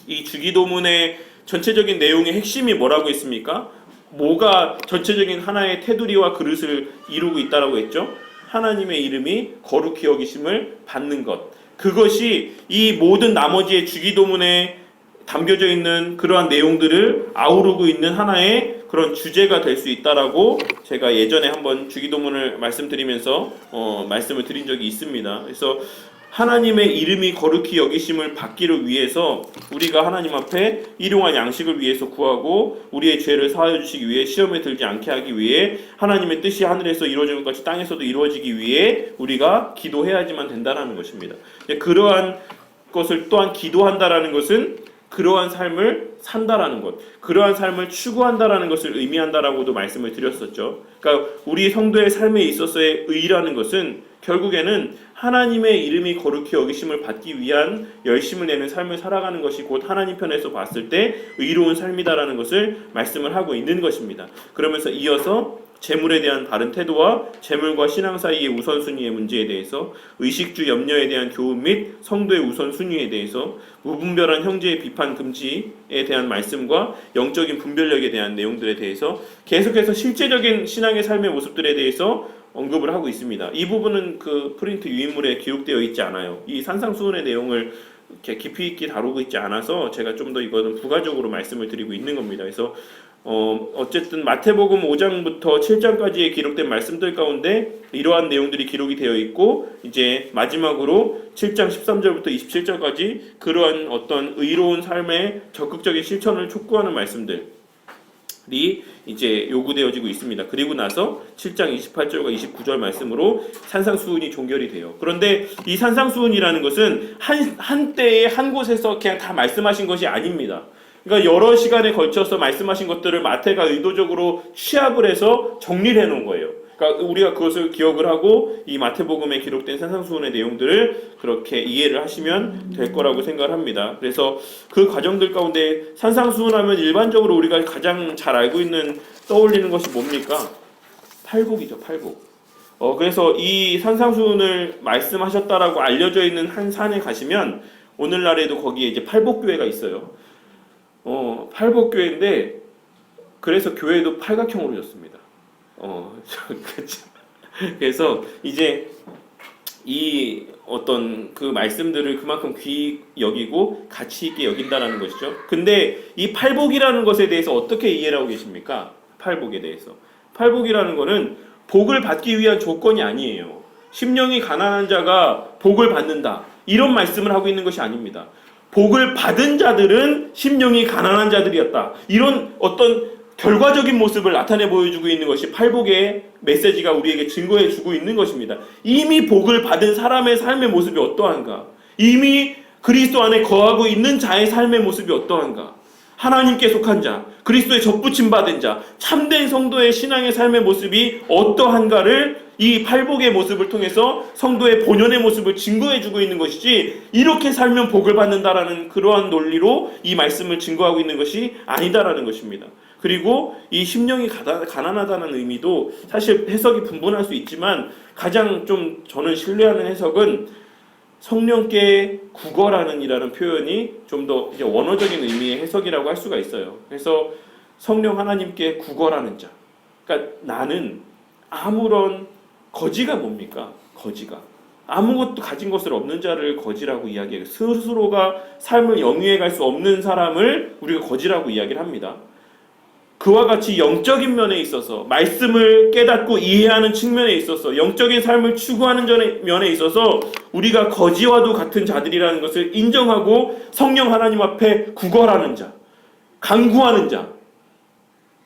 [SPEAKER 1] 이 주기도문의 전체적인 내용의 핵심이 뭐라고 했습니까? 뭐가 전체적인 하나의 테두리와 그릇을 이루고 있다라고 했죠? 하나님의 이름이 거룩히 여기심을 받는 것. 그것이 이 모든 나머지의 주기도문에 담겨져 있는 그러한 내용들을 아우르고 있는 하나의 그런 주제가 될 수 있다라고 제가 예전에 한번 주기도문을 말씀드리면서 말씀을 드린 적이 있습니다. 그래서 하나님의 이름이 거룩히 여기심을 받기를 위해서 우리가 하나님 앞에 일용할 양식을 위해서 구하고 우리의 죄를 사하여 주시기 위해 시험에 들지 않게 하기 위해 하나님의 뜻이 하늘에서 이루어진 것 같이 땅에서도 이루어지기 위해 우리가 기도해야지만 된다는 것입니다. 그러한 것을 또한 기도한다라는 것은 그러한 삶을 산다라는 것, 그러한 삶을 추구한다라는 것을 의미한다라고도 말씀을 드렸었죠. 그러니까 우리 성도의 삶에 있어서의 의라는 것은 결국에는 하나님의 이름이 거룩히 여기심을 받기 위한 열심을 내는 삶을 살아가는 것이 곧 하나님 편에서 봤을 때 의로운 삶이다라는 것을 말씀을 하고 있는 것입니다. 그러면서 이어서 재물에 대한 바른 태도와 재물과 신앙 사이의 우선순위의 문제에 대해서, 의식주 염려에 대한 교훈 및 성도의 우선순위에 대해서, 무분별한 형제의 비판 금지에 대한 말씀과 영적인 분별력에 대한 내용들에 대해서 계속해서 실제적인 신앙의 삶의 모습들에 대해서 언급을 하고 있습니다. 이 부분은 그 프린트 유인물에 기록되어 있지 않아요. 이 산상수훈의 내용을 이렇게 깊이 있게 다루고 있지 않아서 제가 좀 더 이거는 부가적으로 말씀을 드리고 있는 겁니다. 그래서 어쨌든 마태복음 5장부터 7장까지의 기록된 말씀들 가운데 이러한 내용들이 기록이 되어 있고, 이제 마지막으로 7장 13절부터 27절까지 그러한 어떤 의로운 삶의 적극적인 실천을 촉구하는 말씀들이 이제 요구되어지고 있습니다. 그리고 나서 7장 28절과 29절 말씀으로 산상수훈이 종결이 돼요. 그런데 이 산상수훈이라는 것은 한때에 한 곳에서 그냥 다 말씀하신 것이 아닙니다. 그러니까 여러 시간에 걸쳐서 말씀하신 것들을 마태가 의도적으로 취합을 해서 정리를 해놓은 거예요. 그러니까 우리가 그것을 기억을 하고 이 마태복음에 기록된 산상수훈의 내용들을 그렇게 이해를 하시면 될 거라고 생각을 합니다. 그래서 그 과정들 가운데 산상수훈하면 일반적으로 우리가 가장 잘 알고 있는 떠올리는 것이 뭡니까? 팔복이죠, 팔복. 그래서 이 산상수훈을 말씀하셨다라고 알려져 있는 한 산에 가시면 오늘날에도 거기에 이제 팔복교회가 있어요. 팔복교회인데 그래서 교회도 팔각형으로 졌습니다. 그렇죠. 그래서 이제 이 어떤 그 말씀들을 그만큼 귀히 여기고 가치 있게 여긴다라는 것이죠. 근데 이 팔복이라는 것에 대해서 어떻게 이해를 하고 계십니까? 팔복에 대해서. 팔복이라는 거는 복을 받기 위한 조건이 아니에요. 심령이 가난한 자가 복을 받는다, 이런 말씀을 하고 있는 것이 아닙니다. 복을 받은 자들은 심령이 가난한 자들이었다, 이런 어떤 결과적인 모습을 나타내 보여주고 있는 것이 팔복의 메시지가 우리에게 증거해 주고 있는 것입니다. 이미 복을 받은 사람의 삶의 모습이 어떠한가? 이미 그리스도 안에 거하고 있는 자의 삶의 모습이 어떠한가? 하나님께 속한 자, 그리스도의 접붙임 받은 자, 참된 성도의 신앙의 삶의 모습이 어떠한가를 이 팔복의 모습을 통해서 성도의 본연의 모습을 증거해주고 있는 것이지, 이렇게 살면 복을 받는다라는 그러한 논리로 이 말씀을 증거하고 있는 것이 아니다라는 것입니다. 그리고 이 심령이 가난하다는 의미도 사실 해석이 분분할 수 있지만, 가장 좀 저는 신뢰하는 해석은 성령께 구걸하는 이라는 표현이 좀 더 원어적인 의미의 해석이라고 할 수가 있어요. 그래서 성령 하나님께 구걸하는 자, 그러니까 나는 아무런 거지가 뭡니까? 거지가 아무것도 가진 것을 없는 자를 거지라고 이야기해요. 스스로가 삶을 영위해 갈 수 없는 사람을 우리가 거지라고 이야기를 합니다. 그와 같이 영적인 면에 있어서, 말씀을 깨닫고 이해하는 측면에 있어서, 영적인 삶을 추구하는 면에 있어서 우리가 거지와도 같은 자들이라는 것을 인정하고 성령 하나님 앞에 구걸하는 자, 간구하는 자,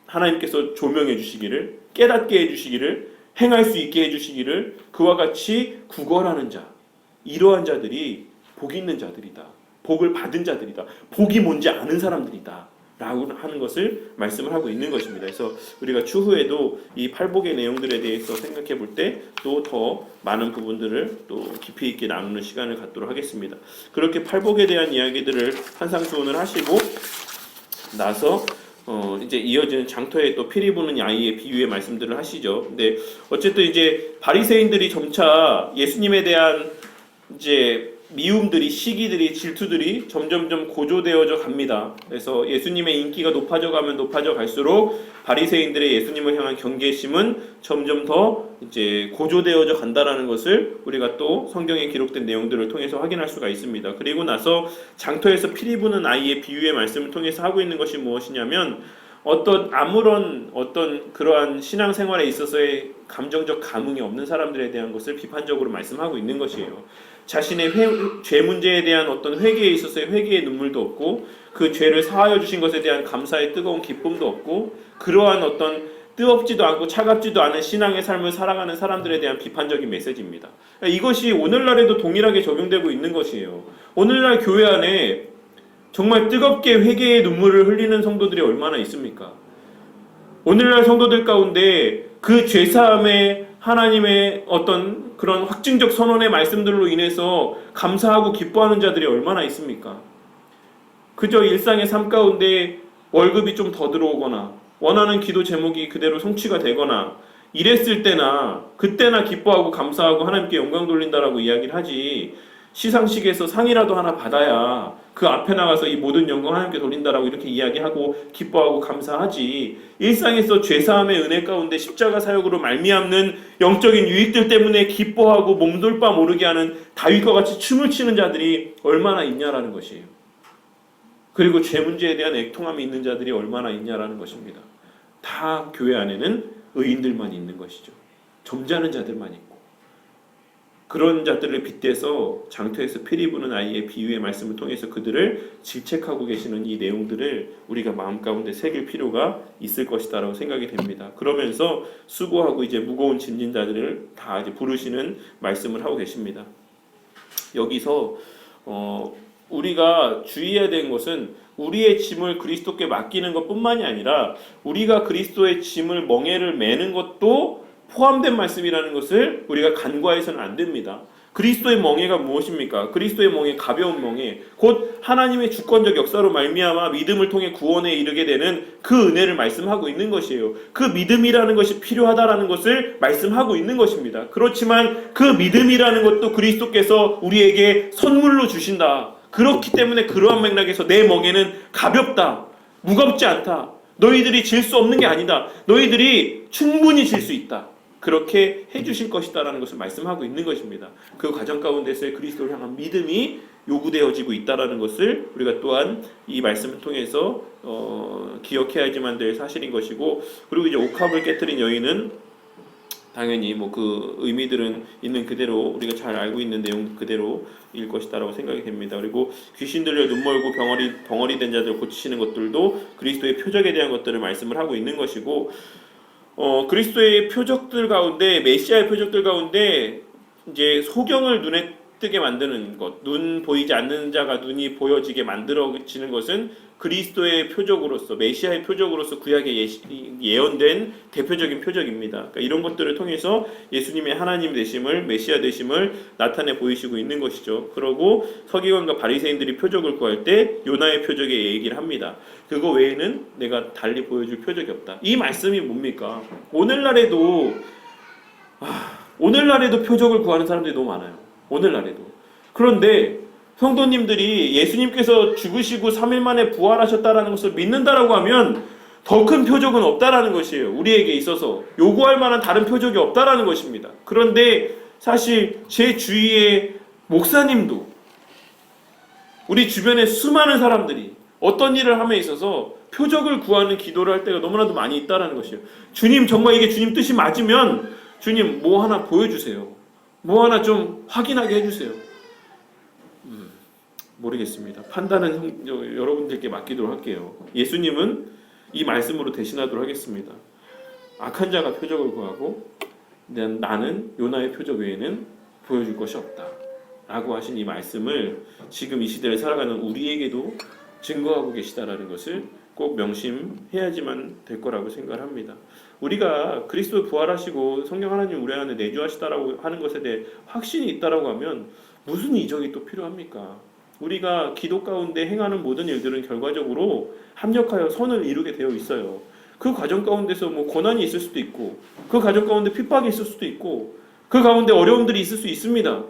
[SPEAKER 1] 하나님께서 조명해 주시기를, 깨닫게 해 주시기를, 행할 수 있게 해 주시기를, 그와 같이 구걸하는 자, 이러한 자들이 복 있는 자들이다, 복을 받은 자들이다, 복이 뭔지 아는 사람들이다 라고 하는 것을 말씀을 하고 있는 것입니다. 그래서 우리가 추후에도 이 팔복의 내용들에 대해서 생각해 볼 때 또 더 많은 부분들을 또 깊이 있게 나누는 시간을 갖도록 하겠습니다. 그렇게 팔복에 대한 이야기들을 산상수훈을 하시고 나서 이제 이어지는 장터에 또 피리 부는 아이의 비유의 말씀들을 하시죠. 근데 어쨌든 이제 바리새인들이 점차 예수님에 대한 이제 미움들이, 시기들이, 질투들이 점점점 고조되어져 갑니다. 그래서 예수님의 인기가 높아져 가면 높아져 갈수록 바리새인들의 예수님을 향한 경계심은 점점 더 이제 고조되어져 간다라는 것을 우리가 또 성경에 기록된 내용들을 통해서 확인할 수가 있습니다. 그리고 나서 장터에서 피리 부는 아이의 비유의 말씀을 통해서 하고 있는 것이 무엇이냐면, 아무런 그러한 신앙생활에 있어서의 감정적 감흥이 없는 사람들에 대한 것을 비판적으로 말씀하고 있는 것이에요. 자신의 죄 문제에 대한 어떤 회개에 있어서의 회개의 눈물도 없고, 그 죄를 사하여 주신 것에 대한 감사의 뜨거운 기쁨도 없고, 그러한 어떤 뜨겁지도 않고 차갑지도 않은 신앙의 삶을 살아가는 사람들에 대한 비판적인 메시지입니다. 이것이 오늘날에도 동일하게 적용되고 있는 것이에요. 오늘날 교회 안에 정말 뜨겁게 회개의 눈물을 흘리는 성도들이 얼마나 있습니까? 오늘날 성도들 가운데 그 죄사함의 하나님의 어떤 그런 확증적 선언의 말씀들로 인해서 감사하고 기뻐하는 자들이 얼마나 있습니까? 그저 일상의 삶 가운데 월급이 좀 더 들어오거나 원하는 기도 제목이 그대로 성취가 되거나 이랬을 때나 그때나 기뻐하고 감사하고 하나님께 영광 돌린다라고 이야기를 하지, 시상식에서 상이라도 하나 받아야 그 앞에 나가서 이 모든 영광 하나님께 돌린다라고 이렇게 이야기하고 기뻐하고 감사하지, 일상에서 죄사함의 은혜 가운데 십자가 사역으로 말미암는 영적인 유익들 때문에 기뻐하고 몸둘 바 모르게 하는 다윗과 같이 춤을 추는 자들이 얼마나 있냐라는 것이에요. 그리고 죄 문제에 대한 애통함이 있는 자들이 얼마나 있냐라는 것입니다. 다 교회 안에는 의인들만 있는 것이죠. 점잖은 자들만 있고, 그런 자들을 빗대서 장터에서 피리 부는 아이의 비유의 말씀을 통해서 그들을 질책하고 계시는 이 내용들을 우리가 마음 가운데 새길 필요가 있을 것이다라고 생각이 됩니다. 그러면서 수고하고 이제 무거운 짐진 자들을 다 이제 부르시는 말씀을 하고 계십니다. 여기서 우리가 주의해야 되는 것은 우리의 짐을 그리스도께 맡기는 것뿐만이 아니라 우리가 그리스도의 짐을 멍에를 매는 것도 포함된 말씀이라는 것을 우리가 간과해서는 안 됩니다. 그리스도의 멍에가 무엇입니까? 그리스도의 멍에, 가벼운 멍에, 곧 하나님의 주권적 역사로 말미암아 믿음을 통해 구원에 이르게 되는 그 은혜를 말씀하고 있는 것이에요. 그 믿음이라는 것이 필요하다라는 것을 말씀하고 있는 것입니다. 그렇지만 그 믿음이라는 것도 그리스도께서 우리에게 선물로 주신다. 그렇기 때문에 그러한 맥락에서 내 멍에는 가볍다, 무겁지 않다, 너희들이 질 수 없는 게 아니다, 너희들이 충분히 질 수 있다, 그렇게 해주실 것이다라는 것을 말씀하고 있는 것입니다. 그 과정 가운데서의 그리스도를 향한 믿음이 요구되어지고 있다라는 것을 우리가 또한 이 말씀을 통해서 기억해야지만 될 사실인 것이고, 그리고 이제 옥합을 깨뜨린 여인은 당연히 뭐 그 의미들은 있는 그대로 우리가 잘 알고 있는 내용 그대로일 것이다라고 생각이 됩니다. 그리고 귀신 들려 눈 멀고 벙어리 된 자들 고치시는 것들도 그리스도의 표적에 대한 것들을 말씀을 하고 있는 것이고, 그리스도의 표적들 가운데, 메시아의 표적들 가운데 이제 소경을 눈에 뜨게 만드는 것, 눈 보이지 않는 자가 눈이 보여지게 만들어지는 것은 그리스도의 표적으로서, 메시아의 표적으로서 구약에 예언된 대표적인 표적입니다. 그러니까 이런 것들을 통해서 예수님의 하나님 되심을, 메시아 되심을 나타내 보이시고 있는 것이죠. 그러고 서기관과 바리새인들이 표적을 구할 때 요나의 표적에 얘기를 합니다. 그거 외에는 내가 달리 보여줄 표적이 없다. 이 말씀이 뭡니까? 오늘날에도 표적을 구하는 사람들이 너무 많아요. 오늘날에도. 그런데 성도님들이 예수님께서 죽으시고 3일 만에 부활하셨다라는 것을 믿는다라고 하면 더 큰 표적은 없다라는 것이에요. 우리에게 있어서 요구할 만한 다른 표적이 없다라는 것입니다. 그런데 사실 제 주위의 목사님도, 우리 주변에 수많은 사람들이 어떤 일을 함에 있어서 표적을 구하는 기도를 할 때가 너무나도 많이 있다라는 것이에요. 주님, 정말 이게 주님 뜻이 맞으면 주님 뭐 하나 보여주세요. 뭐 하나 좀 확인하게 해주세요. 모르겠습니다. 판단은 여러분들께 맡기도록 할게요. 예수님은 이 말씀으로 대신하도록 하겠습니다. 악한 자가 표적을 구하고 나는 요나의 표적 외에는 보여줄 것이 없다 라고 하신 이 말씀을 지금 이 시대를 살아가는 우리에게도 증거하고 계시다라는 것을 꼭 명심해야지만 될 거라고 생각합니다. 우리가 그리스도 부활하시고 성령 하나님 우리 안에 내주하시다라고 하는 것에 대해 확신이 있다라고 하면 무슨 이적이 또 필요합니까? 우리가 기도 가운데 행하는 모든 일들은 결과적으로 합력하여 선을 이루게 되어 있어요. 그 과정 가운데서 뭐 고난이 있을 수도 있고, 그 과정 가운데 핍박이 있을 수도 있고, 그 가운데 어려움들이 있을 수 있습니다.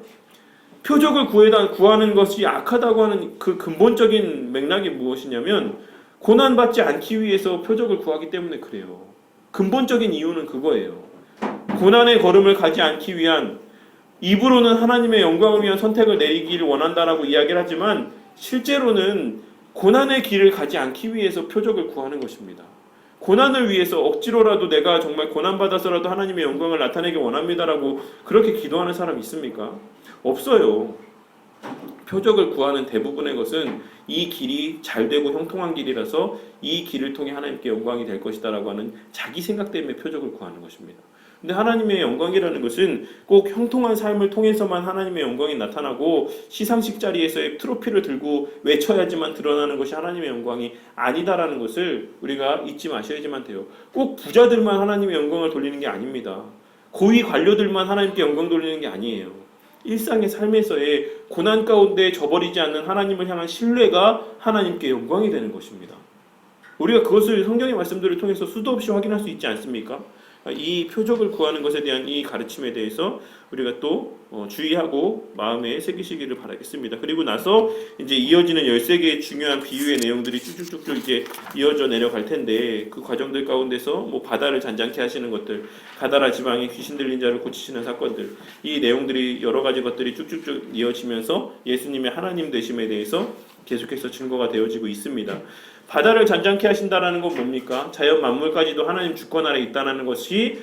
[SPEAKER 1] 표적을 구하는 것이 악하다고 하는 그 근본적인 맥락이 무엇이냐면 고난받지 않기 위해서 표적을 구하기 때문에 그래요. 근본적인 이유는 그거예요. 고난의 걸음을 가지 않기 위한, 입으로는 하나님의 영광을 위한 선택을 내리기를 원한다라고 이야기를 하지만 실제로는 고난의 길을 가지 않기 위해서 표적을 구하는 것입니다. 고난을 위해서 억지로라도 내가 정말 고난받아서라도 하나님의 영광을 나타내기 원합니다라고 그렇게 기도하는 사람 있습니까? 없어요. 표적을 구하는 대부분의 것은 이 길이 잘되고 형통한 길이라서 이 길을 통해 하나님께 영광이 될 것이다라고 하는 자기 생각 때문에 표적을 구하는 것입니다. 근데 하나님의 영광이라는 것은 꼭 형통한 삶을 통해서만 하나님의 영광이 나타나고 시상식 자리에서의 트로피를 들고 외쳐야지만 드러나는 것이 하나님의 영광이 아니다라는 것을 우리가 잊지 마셔야지만 돼요. 꼭 부자들만 하나님의 영광을 돌리는 게 아닙니다. 고위 관료들만 하나님께 영광 돌리는 게 아니에요. 일상의 삶에서의 고난 가운데 저버리지 않는 하나님을 향한 신뢰가 하나님께 영광이 되는 것입니다. 우리가 그것을 성경의 말씀들을 통해서 수도 없이 확인할 수 있지 않습니까? 이 표적을 구하는 것에 대한 이 가르침에 대해서 우리가 또 주의하고 마음에 새기시기를 바라겠습니다. 그리고 나서 이제 이어지는 13개의 중요한 비유의 내용들이 쭉쭉쭉쭉 이제 이어져 내려갈 텐데, 그 과정들 가운데서 뭐 바다를 잔잔케 하시는 것들, 가다라 지방에 귀신 들린 자를 고치시는 사건들, 이 내용들이 여러 가지 것들이 쭉쭉쭉 이어지면서 예수님의 하나님 되심에 대해서 계속해서 증거가 되어지고 있습니다. 바다를 잔잔케 하신다라는 건 뭡니까? 자연 만물까지도 하나님 주권 아래 있다는 것이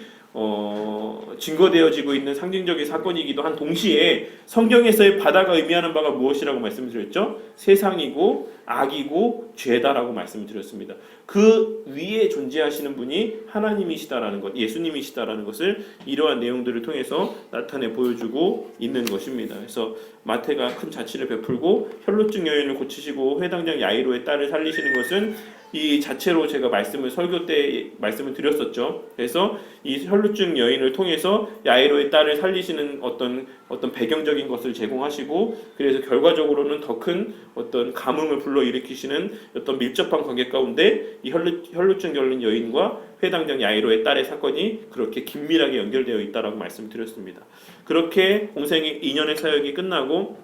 [SPEAKER 1] 증거되어지고 있는 상징적인 사건이기도 한 동시에, 성경에서의 바다가 의미하는 바가 무엇이라고 말씀드렸죠? 세상이고 악이고 죄다라고 말씀드렸습니다. 그 위에 존재하시는 분이 하나님이시다라는 것, 예수님이시다라는 것을 이러한 내용들을 통해서 나타내 보여주고 있는 것입니다. 그래서 마태가 큰 자치를 베풀고 혈루증 여인을 고치시고 회당장 야이로의 딸을 살리시는 것은 이 자체로 제가 설교 때 말씀을 드렸었죠. 그래서 이 혈루증 여인을 통해서 야이로의 딸을 살리시는 어떤 배경적인 것을 제공하시고, 그래서 결과적으로는 더 큰 어떤 감흥을 불러일으키시는 어떤 밀접한 관계 가운데 이 혈루증 걸린 여인과 회당장 야이로의 딸의 사건이 그렇게 긴밀하게 연결되어 있다라고 말씀드렸습니다. 그렇게 공생의 2년의 사역이 끝나고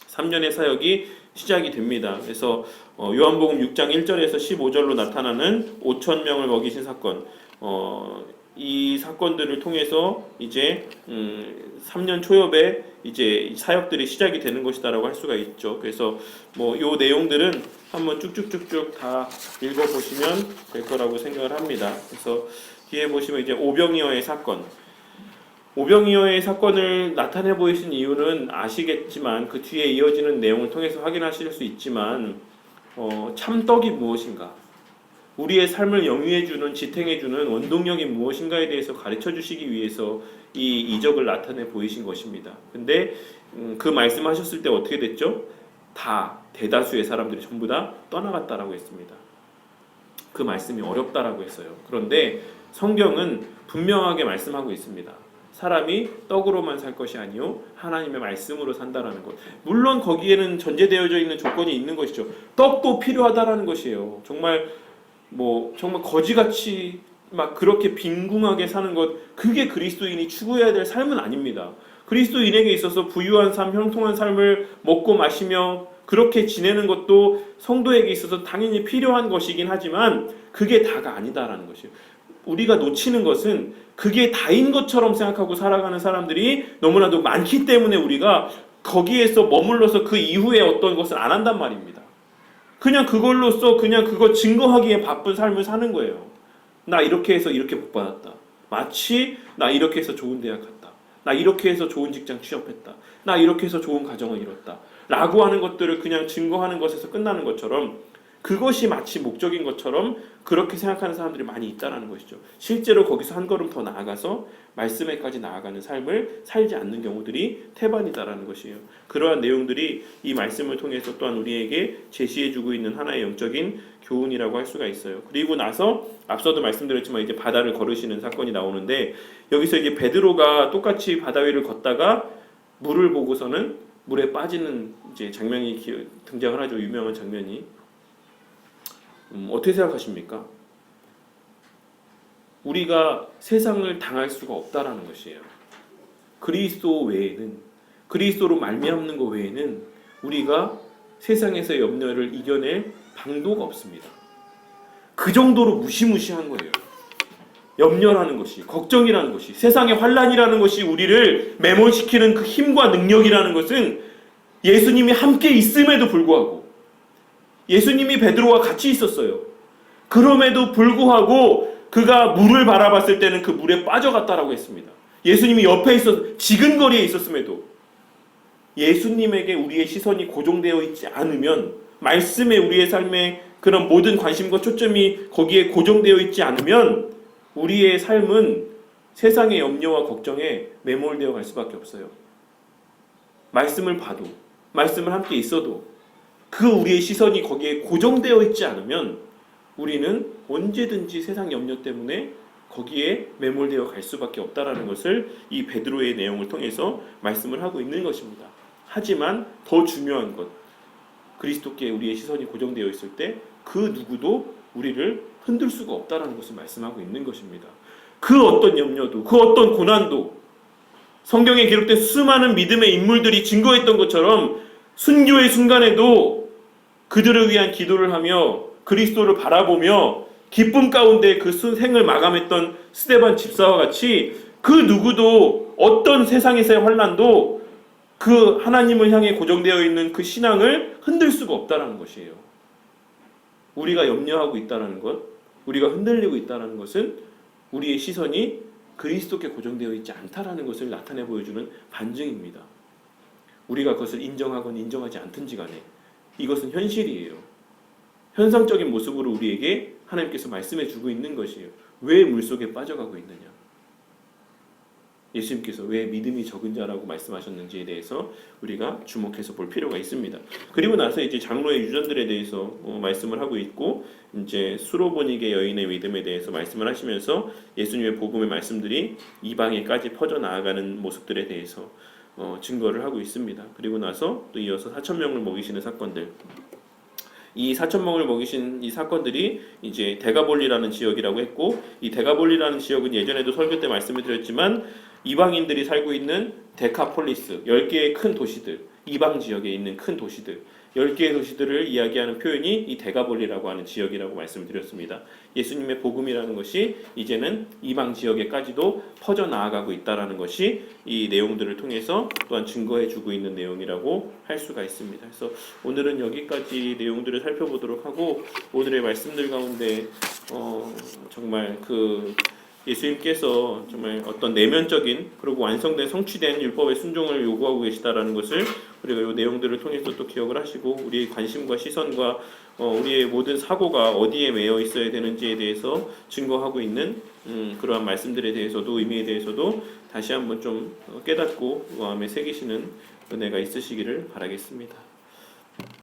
[SPEAKER 1] 3년의 사역이 시작이 됩니다. 그래서 요한복음 6장 1절에서 15절로 나타나는 5천 명을 먹이신 사건, 이 사건들을 통해서 이제 3년 초엽에 이제 사역들이 시작이 되는 것이다라고 할 수가 있죠. 그래서 뭐 요 내용들은 한번 쭉쭉쭉쭉 다 읽어보시면 될 거라고 생각을 합니다. 그래서 뒤에 보시면 이제 오병이어의 사건, 오병이어의 사건을 나타내 보이신 이유는 아시겠지만, 그 뒤에 이어지는 내용을 통해서 확인하실 수 있지만, 참떡이 무엇인가, 우리의 삶을 영위해주는, 지탱해주는 원동력이 무엇인가에 대해서 가르쳐주시기 위해서 이 이적을 나타내 보이신 것입니다. 근데 그 말씀하셨을 때 어떻게 됐죠? 대다수의 사람들이 전부 다 떠나갔다라고 했습니다. 그 말씀이 어렵다라고 했어요. 그런데 성경은 분명하게 말씀하고 있습니다. 사람이 떡으로만 살 것이 아니요 하나님의 말씀으로 산다라는 것. 물론 거기에는 전제되어져 있는 조건이 있는 것이죠. 떡도 필요하다라는 것이에요. 정말 거지같이 막 그렇게 빈궁하게 사는 것, 그게 그리스도인이 추구해야 될 삶은 아닙니다. 그리스도인에게 있어서 부유한 삶, 형통한 삶을 먹고 마시며 그렇게 지내는 것도 성도에게 있어서 당연히 필요한 것이긴 하지만 그게 다가 아니다라는 것이에요. 우리가 놓치는 것은 그게 다인 것처럼 생각하고 살아가는 사람들이 너무나도 많기 때문에 우리가 거기에서 머물러서 그 이후에 어떤 것을 안 한단 말입니다. 그냥 그걸로써 그냥 그거 증거하기에 바쁜 삶을 사는 거예요. 나 이렇게 해서 이렇게 복 받았다. 마치 나 이렇게 해서 좋은 대학 갔다. 나 이렇게 해서 좋은 직장 취업했다. 나 이렇게 해서 좋은 가정을 이뤘다. 라고 하는 것들을 그냥 증거하는 것에서 끝나는 것처럼, 그것이 마치 목적인 것처럼 그렇게 생각하는 사람들이 많이 있다는 것이죠. 실제로 거기서 한 걸음 더 나아가서 말씀에까지 나아가는 삶을 살지 않는 경우들이 태반이다라는 것이에요. 그러한 내용들이 이 말씀을 통해서 또한 우리에게 제시해주고 있는 하나의 영적인 교훈이라고 할 수가 있어요. 그리고 나서 앞서도 말씀드렸지만 이제 바다를 걸으시는 사건이 나오는데, 여기서 이제 베드로가 똑같이 바다 위를 걷다가 물을 보고서는 물에 빠지는 이제 장면이 등장을 하죠. 유명한 장면이. 어떻게 생각하십니까? 우리가 세상을 당할 수가 없다라는 것이에요. 그리스도 외에는, 그리스도로 말미암는 것 외에는 우리가 세상에서의 염려를 이겨낼 방도가 없습니다. 그 정도로 무시무시한 거예요. 염려라는 것이, 걱정이라는 것이, 세상의 환란이라는 것이 우리를 매몰시키는 그 힘과 능력이라는 것은 예수님이 함께 있음에도 불구하고, 예수님이 베드로와 같이 있었어요. 그럼에도 불구하고 그가 물을 바라봤을 때는 그 물에 빠져갔다라고 했습니다. 예수님이 옆에 지근거리에 있었음에도, 예수님에게 우리의 시선이 고정되어 있지 않으면, 말씀에 우리의 삶에 그런 모든 관심과 초점이 거기에 고정되어 있지 않으면 우리의 삶은 세상의 염려와 걱정에 매몰되어 갈 수밖에 없어요. 말씀을 봐도, 말씀을 함께 있어도 그 우리의 시선이 거기에 고정되어 있지 않으면 우리는 언제든지 세상 염려 때문에 거기에 매몰되어 갈 수밖에 없다라는 것을 이 베드로의 내용을 통해서 말씀을 하고 있는 것입니다. 하지만 더 중요한 것, 그리스도께 우리의 시선이 고정되어 있을 때 그 누구도 우리를 흔들 수가 없다라는 것을 말씀하고 있는 것입니다. 그 어떤 염려도, 그 어떤 고난도 성경에 기록된 수많은 믿음의 인물들이 증거했던 것처럼 순교의 순간에도 그들을 위한 기도를 하며 그리스도를 바라보며 기쁨 가운데 그 생을 마감했던 스데반 집사와 같이 그 누구도 어떤 세상에서의 환난도 그 하나님을 향해 고정되어 있는 그 신앙을 흔들 수가 없다는 것이에요. 우리가 염려하고 있다는 것, 우리가 흔들리고 있다는 것은 우리의 시선이 그리스도께 고정되어 있지 않다라는 것을 나타내 보여주는 반증입니다. 우리가 그것을 인정하건 인정하지 않든지 간에 이것은 현실이에요. 현상적인 모습으로 우리에게 하나님께서 말씀해 주고 있는 것이에요. 왜 물속에 빠져가고 있느냐? 예수님께서 왜 믿음이 적은 자라고 말씀하셨는지에 대해서 우리가 주목해서 볼 필요가 있습니다. 그리고 나서 이제 장로의 유전들에 대해서 말씀을 하고 있고, 이제 수로보니게 여인의 믿음에 대해서 말씀을 하시면서 예수님의 복음의 말씀들이 이방에까지 퍼져 나아가는 모습들에 대해서 증거를 하고 있습니다. 그리고 나서 또 이어서 4,000명을 먹이시는 사건들. 이 4,000명을 먹이신 이 사건들이 이제 데가볼리라는 지역이라고 했고, 이 데가볼리라는 지역은 예전에도 설교 때 말씀을 드렸지만 이방인들이 살고 있는 데카폴리스, 10개의 큰 도시들, 이방 지역에 있는 큰 도시들, 10개의 도시들을 이야기하는 표현이 이 데가볼리라고 하는 지역이라고 말씀을 드렸습니다. 예수님의 복음이라는 것이 이제는 이방 지역에까지도 퍼져 나아가고 있다는 것이 이 내용들을 통해서 또한 증거해 주고 있는 내용이라고 할 수가 있습니다. 그래서 오늘은 여기까지 내용들을 살펴보도록 하고, 오늘의 말씀들 가운데 정말 예수님께서 정말 어떤 내면적인 그리고 완성된 성취된 율법의 순종을 요구하고 계시다라는 것을 우리가 이 내용들을 통해서 또 기억을 하시고, 우리의 관심과 시선과 우리의 모든 사고가 어디에 매여 있어야 되는지에 대해서 증거하고 있는 그러한 말씀들에 대해서도, 의미에 대해서도 다시 한번 좀 깨닫고 마음에 새기시는 은혜가 있으시기를 바라겠습니다.